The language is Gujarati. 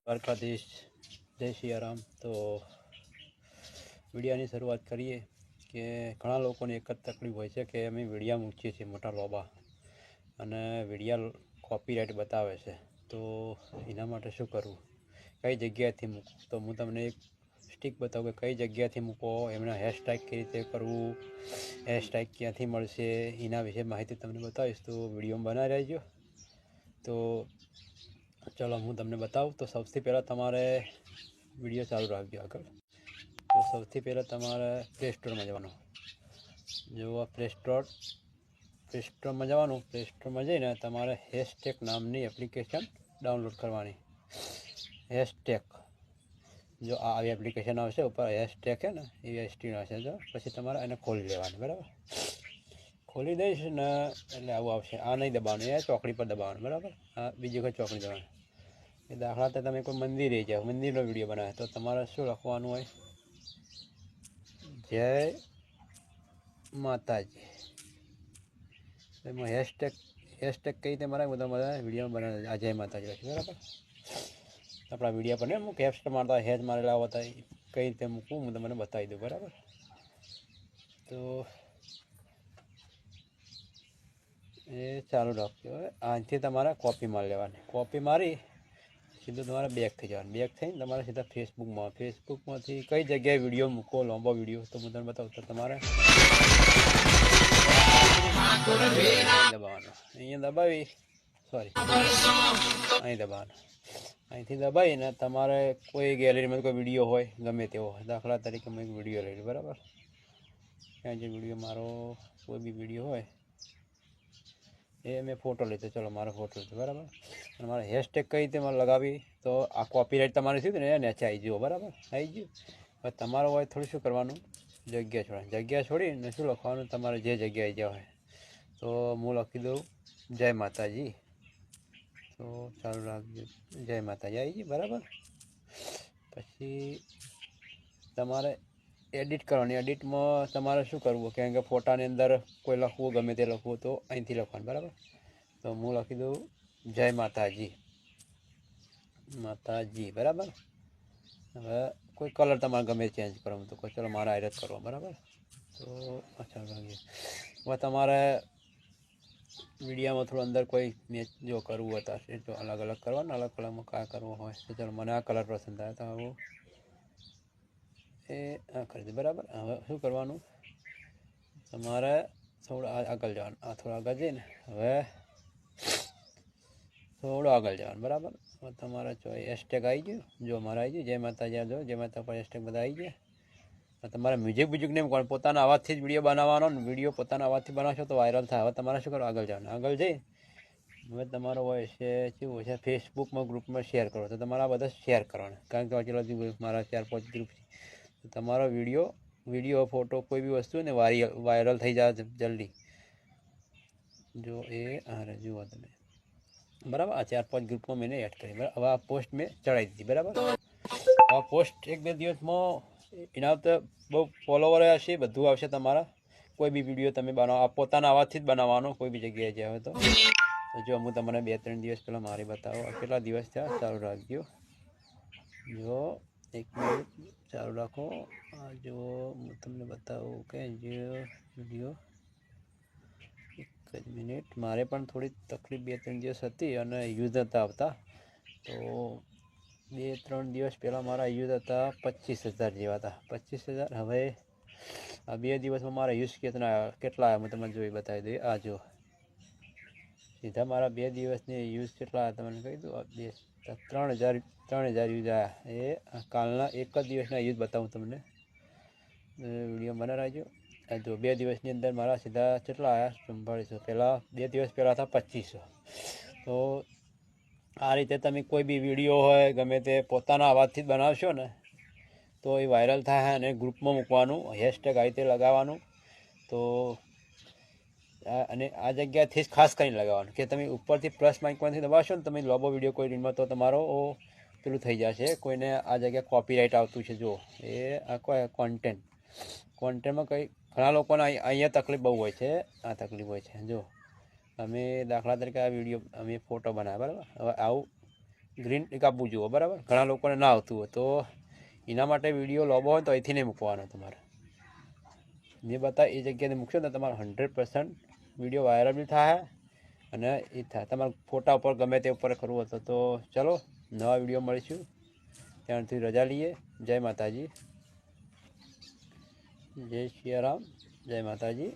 દ્વારકાધીશ, જય સિયારામ. તો વિડીયાની શરૂઆત કરીએ કે ઘણા લોકોને એક જ તકલીફ હોય છે કે અમે વિડીયા મૂકીએ છીએ મોટા લોબા અને વિડીયા કોપીરાઇટ બતાવે છે. તો એના માટે શું કરવું, કઈ જગ્યાએથી મૂકવું? તો હું તમને એક સ્ટીક બતાવું કે કઈ જગ્યાથી મૂકો, એમના હેશટેગ કઈ રીતે કરવું, હેશટેગ ક્યાંથી મળશે, એના વિશે માહિતી તમને બતાવીશ. તો વિડીયોમાં બનાવી રહેજો. તો ચલો હું તમને બતાવું. તો સૌથી પહેલાં તમારે વિડીયો ચાલુ રાખજો આગળ. તો સૌથી પહેલાં તમારે પ્લે સ્ટોરમાં જવાનું. જો પ્લે સ્ટોરમાં જવાનું. પ્લે સ્ટોરમાં જઈને તમારે હેશટેગ નામની એપ્લિકેશન ડાઉનલોડ કરવાની. હેશટેગ જો આવી એપ્લિકેશન આવશે ઉપર હેશટેગ છે ને એ એસટી આવશે. જો પછી તમારે એને ખોલી લેવાની, બરાબર? ખોલી દઈશ ને એટલે આવું આવશે. આ નહીં દબાવવાનું, એ ચોકડી પર દબાવવાનું, બરાબર? આ બીજી કોઈ ચોકડી દબાવવાની. એ દાખલા તો તમે કોઈ મંદિરે જાઓ, મંદિરનો વિડીયો બનાવે તો તમારે શું લખવાનું હોય? જય માતાજી. એમાં હેશટેગ કઈ રીતે મારે બધા વિડીયો બનાવે આ જય માતાજી લખી, બરાબર? આપણા વિડીયો પર ને હું કેપ્સ મારતા હેજ મારેલા હોતા કઈ રીતે મૂકવું હું તમને બતાવી દઉં, બરાબર? તો એ ચાલુ રાખજો. આથી તમારે કોપી મારી લેવાની. કોપી મારી સીધું તમારે બેક થઈ જવાનું. બેક થઈને તમારે સીધા ફેસબુકમાંથી કઈ જગ્યાએ વિડીયો મૂકો, લાંબો વિડીયો, તો હું તમને બતાવું. તો તમારે દબાવવાનો, અહીંયા દબાવી, સોરી અહીં દબાવવાનો. અહીંથી દબાવીને તમારે કોઈ ગેલેરીમાં કોઈ વિડીયો હોય ગમે તેવો, દાખલા તરીકે મેં એક વિડીયો લઈ લો, બરાબર? ત્યાં જે વિડીયો મારો કોઈ બી વિડીયો હોય એ મેં ફોટો લીધો, ચલો મારો ફોટો લીધો, બરાબર? અને મારે હેશટેગ કઈ રીતે મારે લગાવી તો આ કોપીરાઇટ તમારે થયું ને એ નીચે આવી ગયો, બરાબર? આવી ગયું. હવે તમારો હોય થોડું શું કરવાનું, જગ્યા છોડવાની. જગ્યા છોડીને શું લખવાનું તમારે જે જગ્યાએ જ્યાં હોય. તો હું લખી દઉં જય માતાજી. તો ચાલુ રાખજો, જય માતાજી આવી ગઈ, બરાબર? પછી તમારે એડિટ કરવાની. એડિટમાં તમારે શું કરવું, કારણ કે ફોટાની અંદર કોઈ લખવું ગમે તે લખવું તો અહીંથી લખવાનું, બરાબર? તો હું લખી દઉં જય માતાજી, માતાજી, બરાબર? હવે કોઈ કલર તમારે ગમે ચેન્જ કરવાનું તો કોઈ, ચલો મારે આયરત કરવા, બરાબર? તો અચ્છા લાગીએ. હવે તમારે વિડીયામાં થોડું અંદર કોઈ મેચ જો કરવું હતા તો અલગ અલગ કરવાનું. અલગ કલરમાં કયા કરવો હોય તો ચલો મને આ કલર પસંદ આવે તો આવું એ આ કરી દે, બરાબર? હવે શું કરવાનું, તમારે થોડું આગળ જવાનું. આ થોડું આગળ જઈને હવે થોડું આગળ જવાનું, બરાબર? હવે તમારે જો હેશટેગ આવી ગયું, જો મારે આવી ગયું જય માતાજી. જો જય માતા પર હેશટેગ બધા આવી ગયા. તમારે મ્યુઝિક નહીં મૂકવાનું, પોતાના અવાજથી જ વિડીયો બનાવવાનો. વિડીયો પોતાના અવાજથી બનાવશો તો વાયરલ થાય. હવે તમારે શું કરો, આગળ જવાનું. આગળ જઈ હવે તમારો હોય છે કેવું હોય છે, ફેસબુકમાં ગ્રુપમાં શેર કરો. તો તમારા બધા શેર કરવાના, કારણ કે આજુબાજુ મારા 4-5 ગ્રુપ છે. તો તમારો વિડીયો ફોટો કોઈ બી વસ્તુ ને વાયરલ થઈ જાય જલ્દી. જો એ હા જુઓ તમે, બરાબર? આ 4-5 ગ્રુપમાં મેં એડ કરી, બરાબર? હવે આ પોસ્ટ મેં ચડાવી દીધી, બરાબર? આ પોસ્ટ 1-2 દિવસમાં એના તો બહુ ફોલોવર હશે, બધું આવશે તમારા. કોઈ બી વિડીયો તમે બનાવો પોતાના અવાજથી જ બનાવવાનો, કોઈ બી જગ્યાએ જાય હોય તો. જો હું તમને 2-3 દિવસ પહેલાં મારી બતાવો કેટલા દિવસ થયા. ચાલુ રાખજો. જો 1 મિનિટ ચાલુ રાખો. આ જો હું તમને બતાવું કે જે વિડીયો 1 જ મિનિટ. મારે પણ થોડી તકલીફ 2-3 દિવસ હતી અને યુઝ હતા આવતા. તો 2-3 દિવસ પહેલાં મારા યુઝ હતા 25,000 જેવા હતા. 25,000. હવે આ 2 દિવસમાં મારા યુઝ કેટલા આવ્યા હું તમને જોઈ બતાવી દઈએ. આ જો સીધા મારા 2 દિવસની યુઝ કેટલા આવ્યા તમને કહી દઉં. 3,000 યુઝ આવ્યા. એ કાલના એક જ દિવસના યુઝ બતાવું તમને. વિડીયો બનાવી રાખજો. જો 2 દિવસની અંદર મારા સીધા કેટલા આવ્યા 4400. પહેલાં 2 દિવસ પહેલાં હતા 2500. તો આ રીતે તમે કોઈ બી વિડીયો હોય ગમે તે પોતાના અવાજથી જ બનાવશો ને તો એ વાયરલ થાય અને ગ્રુપમાં મૂકવાનું. હેશટેગ આ રીતે લગાવવાનું. તો અને આ જગ્યાથી જ ખાસ કરીને લગાવવાનું કે તમે ઉપરથી પ્લસ માઇકમાંથી દબાવશો ને તમે લોબો વિડીયો કોઈ રીલમાં તો તમારો પેલું થઈ જશે. કોઈને આ જગ્યાએ કોપીરાઇટ આવતું છે. જો એ આ કોઈ કોન્ટેન્ટમાં કંઈ ઘણા લોકોને અહીંયા તકલીફ બહુ હોય છે. આ તકલીફ હોય છે. જો અમે દાખલા તરીકે આ વિડીયો અમે ફોટો બનાવ્યા, બરાબર? હવે આવું ગ્રીન ટીક આપવું જુઓ, બરાબર. ઘણા લોકોને ના આવતું હોય તો એના માટે વિડીયો લાંબો હોય તો અહીંથી નહીં મૂકવાનો તમારે. મેં બતાવે એ જગ્યાએ મૂકશો ને તમારો 100% વિડીયો વાયરલ બી થાય અને એ થાય. તમારે ફોટા ઉપર ગમે તે ઉપર કરવું હતું તો ચલો નવા વિડીયો મળીશું. ત્યાંથી રજા લઈએ. જય માતાજી, જય સિયારામ, જય માતાજી.